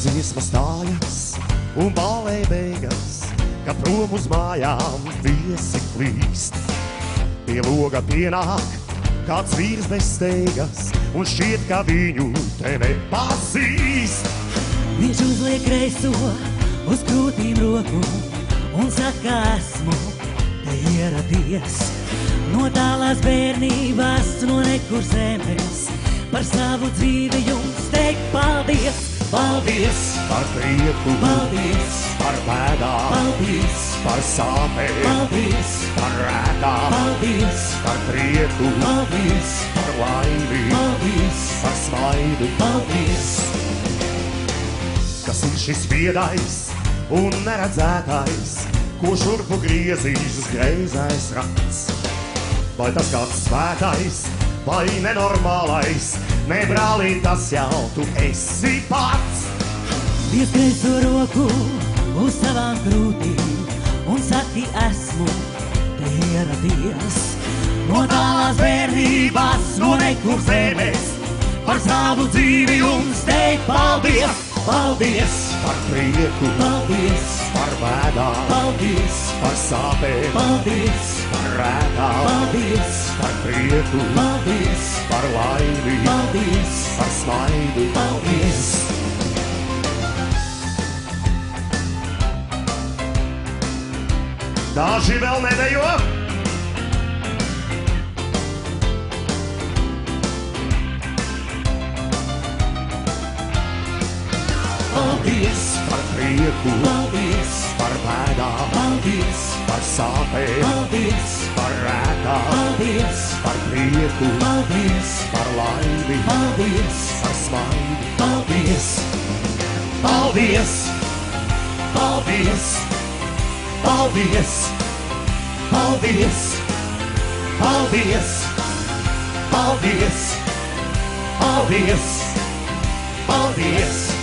dziesma stājas un ballē beigas, kad prom uz mājām viesi klīst. Pie loga pienāk kāds vīrs bez steigas, un šķiet, ka viņu te nepazīst. Viņš uzliek kreiso uz krūtīm roku un saka, esmu te ieradies. No tālās bērnībās, no nekur zemes, par savu dzīvi jums teikt paldies. Paldies Par prieku, Paldies par bēdām, Paldies par sāpēm, Paldies par rēkām, Paldies par prieku, Paldies par laimi, Paldies par smaidu. Paldies Kas ir šis viedais un neredzētais, ko šurpu griezīs greizais rats? Vai tas kāds svētais vai nenormālais? Nē, brālī, tas jau tu esi pats. Dievs kreiso roku uz savām krūtīm un saki, esmu te ieradies. No tālās bērnībās, no nekur zemes, par savu dzīvi jums teikt paldies. Paldies Par prieku, Paldies par bēdām, Paldies par sāpēm, Paldies par rēkām, Paldies par prieku, Paldies par laimi, Paldies par smaidu. Paldies Daži vēl nedejo? Paldies Par prieku, Paldies par bēdām, Paldies par sāpēm, Paldies par rēkām, Paldies par prieku, Paldies par laimi, Paldies par smaidu. Paldies Paldies! Paldies Paldies! Paldies! Paldies! Paldies! Paldies! Paldies!